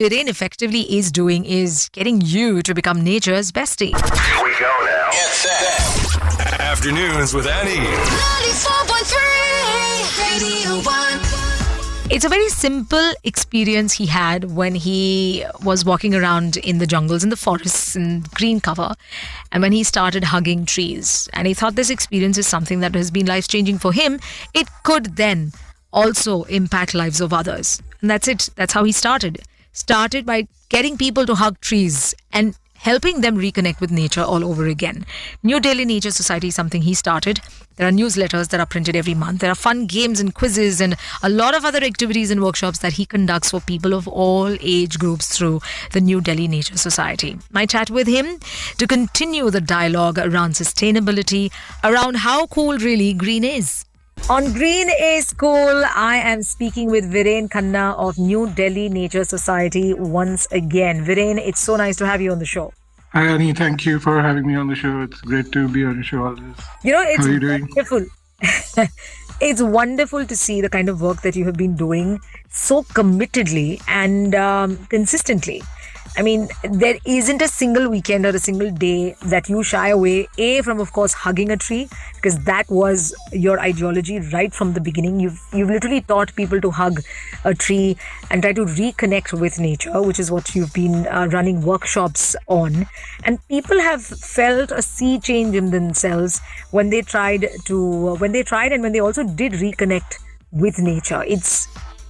Verhaen effectively is doing is getting you to become nature's bestie. Here we go now. Get set. Afternoons with Annie. 94.3 Radio 1. It's a very simple experience he had when he was walking around in the jungles, in the forests, in green cover, and when he started hugging trees. And he thought this experience is something that has been life-changing for him. It could then also impact lives of others. And that's it. That's how he started. Started by getting people to hug trees and helping them reconnect with nature all over again. New Delhi Nature Society is something he started. There are newsletters that are printed every month. There are fun games and quizzes and a lot of other activities and workshops that he conducts for people of all age groups through the New Delhi Nature Society. My chat with him to continue the dialogue around sustainability, around how cool really green is. On Green is Cool, I am speaking with Verhaen Khanna of New Delhi Nature Society once again. Verhaen, it's so nice to have you on the show. Hi, Annie. Thank you for having me on the show. It's great to be on the show always. You know, it's How are you doing? wonderful. It's wonderful to see the kind of work that you have been doing so committedly and consistently. I mean, there isn't a single weekend or a single day that you shy away, from, of course, hugging a tree, because that was your ideology right from the beginning. You've literally taught people to hug a tree and try to reconnect with nature, which is what you've been running workshops on. And people have felt a sea change in themselves when they tried and when they also did reconnect with nature.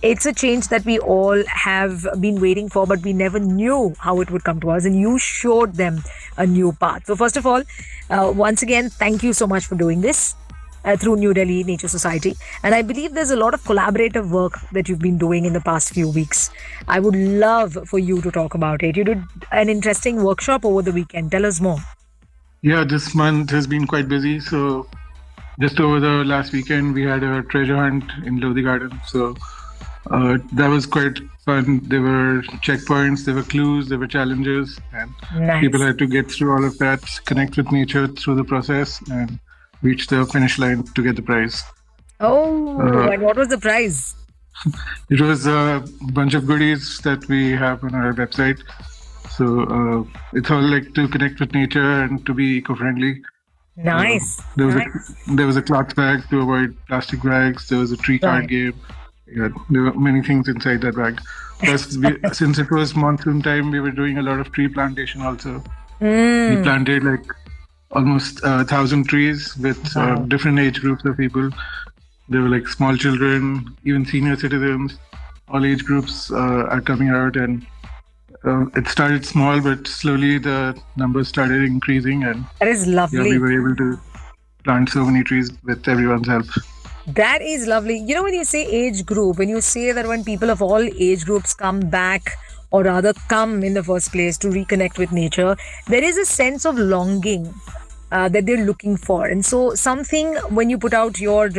It's a change that we all have been waiting for, but we never knew how it would come to us. And you showed them a new path. So first of all, once again, thank you so much for doing this through New Delhi Nature Society. And I believe there's a lot of collaborative work that you've been doing in the past few weeks. I would love for you to talk about it. You did an interesting workshop over the weekend. Tell us more. Yeah, this month has been quite busy. So just over the last weekend, we had a treasure hunt in Lodi Garden. So that was quite fun. There were checkpoints, there were clues, there were challenges, and Nice. people had to get through all of that, connect with nature through the process, and reach the finish line to get the prize. Oh, and what was the prize? It was a bunch of goodies that we have on our website. So it's all like to connect with nature and to be eco-friendly. Nice. There was a cloth bag to avoid plastic bags. There was a tree card Right. game. Yeah, there were many things inside that bag. Plus, since it was monsoon time, we were doing a lot of tree plantation also. We planted like almost 1,000 trees with different age groups of people. There were like small children, even senior citizens. All age groups are coming out, and it started small, but slowly the numbers started increasing, and That is lovely. we were able to plant so many trees with everyone's help. That is lovely. You know, when you say age group, when you say that when people of all age groups come back, or rather come in the first place to reconnect with nature, there is a sense of longing that they're looking for. And so something, when you put out your,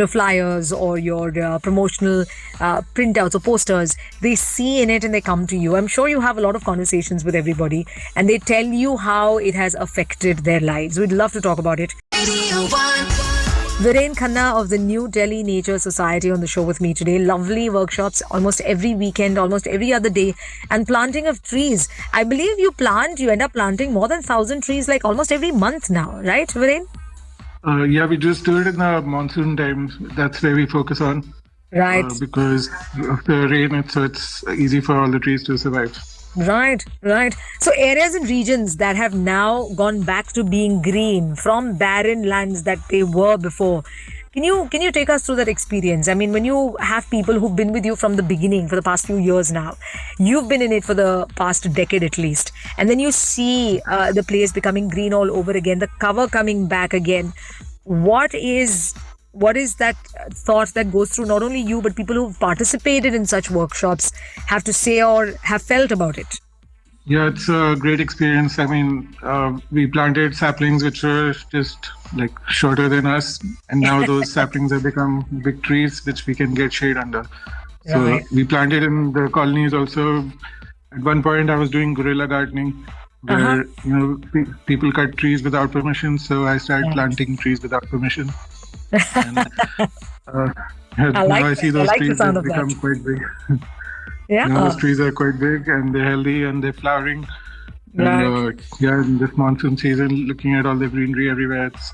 flyers or your promotional printouts or posters, they see in it and they come to you. I'm sure you have a lot of conversations with everybody and they tell you how it has affected their lives. We'd love to talk about it. Radio 1. Verhaen Khanna of the New Delhi Nature Society on the show with me today. Lovely workshops almost every weekend, almost every other day, and planting of trees. I believe you end up planting more than 1,000 trees like almost every month now, right, Verhaen? Yeah, we just do it in the monsoon times. That's where we focus on. Right. Because of the rain, it's easy for all the trees to survive. Right. So areas and regions that have now gone back to being green from barren lands that they were before. Can you take us through that experience? I mean, when you have people who've been with you from the beginning for the past few years now, you've been in it for the past decade at least, and then you see the place becoming green all over again, the cover coming back again. What is that thought that goes through not only you, but people who've participated in such workshops have to say or have felt about it? Yeah, it's a great experience. I mean, we planted saplings which were just like shorter than us, and now those saplings have become big trees which we can get shade under. So Right. we planted in the colonies also. At one point, I was doing guerrilla gardening, where people cut trees without permission. So I started planting trees without permission. And, I now like I see that. I those like the trees sound have of that. become quite big. Those Yeah. trees are quite big and they're healthy and they're flowering. And Right. in this monsoon season, looking at all the greenery everywhere, it's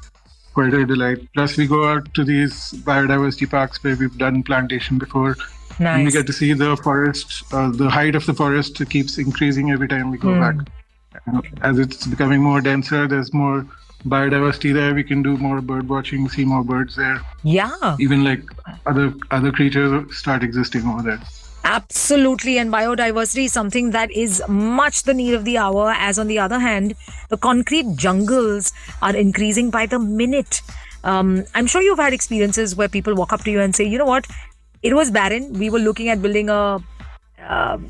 quite a delight. Plus, we go out to these biodiversity parks where we've done plantation before. And we Nice. get to see the forest, the height of the forest keeps increasing every time we go back. As it's becoming more denser, there's more biodiversity there. We can do more bird watching, see more birds there. Yeah. Even like other creatures start existing over there. Absolutely. And biodiversity is something that is much the need of the hour. As on the other hand, the concrete jungles are increasing by the minute. I'm sure you've had experiences where people walk up to you and say, you know what, it was barren. We were looking at building a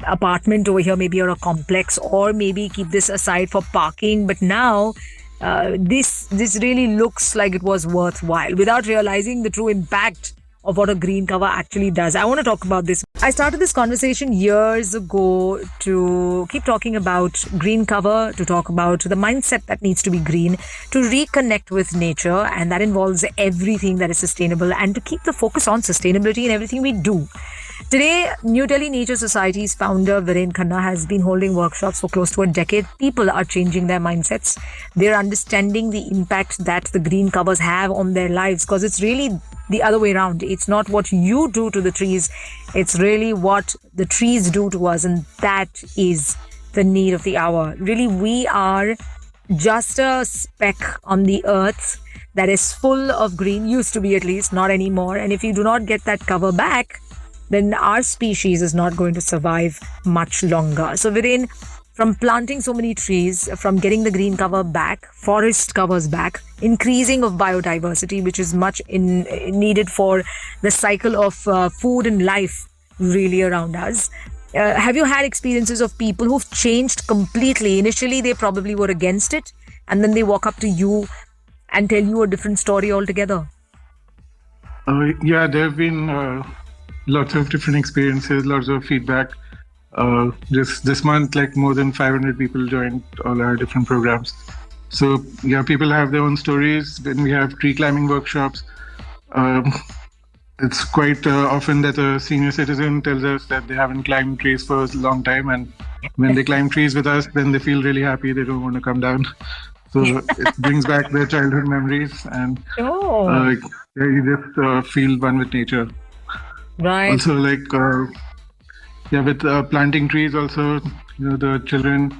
apartment over here, maybe, or a complex, or maybe keep this aside for parking. But now this really looks like it was worthwhile, without realizing the true impact of what a green cover actually does. I want to talk about this. I started this conversation years ago to keep talking about green cover, to talk about the mindset that needs to be green, to reconnect with nature, and that involves everything that is sustainable, and to keep the focus on sustainability in everything we do. Today, New Delhi Nature Society's founder, Verhaen Khanna, has been holding workshops for close to a decade. People are changing their mindsets. They're understanding the impact that the green covers have on their lives, because it's really the other way around. It's not what you do to the trees, it's really what the trees do to us, and that is the need of the hour. Really, we are just a speck on the earth that is full of green, used to be at least, not anymore. And if you do not get that cover back, then our species is not going to survive much longer. So Verhaen, from planting so many trees, from getting the green cover back, forest covers back, increasing of biodiversity, which is much needed for the cycle of food and life really around us. Have you had experiences of people who've changed completely? Initially, they probably were against it, and then they walk up to you and tell you a different story altogether. Yeah, there have been lots of different experiences, lots of feedback. Just this month, like more than 500 people joined all our different programs. So yeah, people have their own stories. When we have tree climbing workshops, it's quite often that a senior citizen tells us that they haven't climbed trees for a long time, and when they climb trees with us, then they feel really happy. They don't want to come down. So it brings back their childhood memories, and you just feel one with nature. Right. Also, with planting trees, also, the children,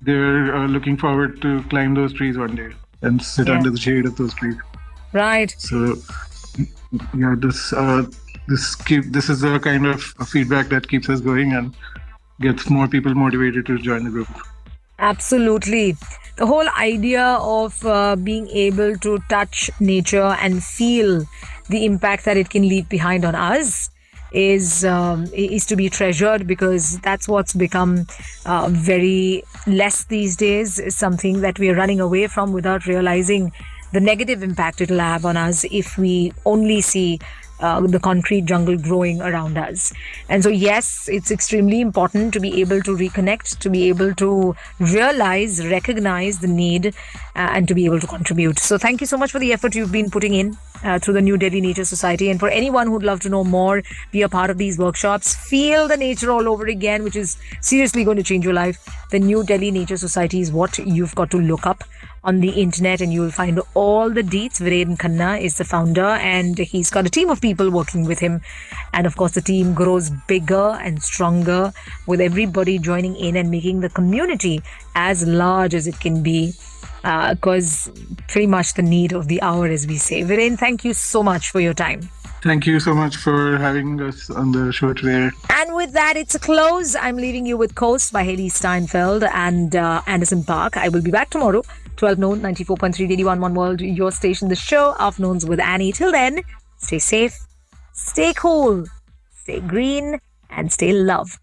they're looking forward to climb those trees one day and sit under the shade of those trees. Right. So, yeah, this is the kind of feedback that keeps us going and gets more people motivated to join the group. Absolutely. The whole idea of being able to touch nature and feel the impact that it can leave behind on us is to be treasured, because that's what's become very less these days. Is something that we are running away from without realizing the negative impact it'll have on us if we only see the concrete jungle growing around us. And so, yes, it's extremely important to be able to reconnect, to be able to recognize the need, and to be able to contribute. So thank you so much for the effort you've been putting in through the New Delhi Nature Society. And for anyone who'd love to know more, be a part of these workshops, feel the nature all over again, which is seriously going to change your life. The New Delhi Nature Society is what you've got to look up on the internet, and you will find all the deets. Verhaen Khanna is the founder, and he's got a team of people working with him. And of course, the team grows bigger and stronger with everybody joining in and making the community as large as it can be, because pretty much the need of the hour, as we say. Verhaen, thank you so much for your time. Thank you so much for having us on the show today. And with that, it's a close. I'm leaving you with Coast by Haley Steinfeld and Anderson Park. I will be back tomorrow, 12 noon, 94.3 DD1 One World, your station, the show, Afternoons with Annie. Till then, stay safe, stay cool, stay green, and stay loved.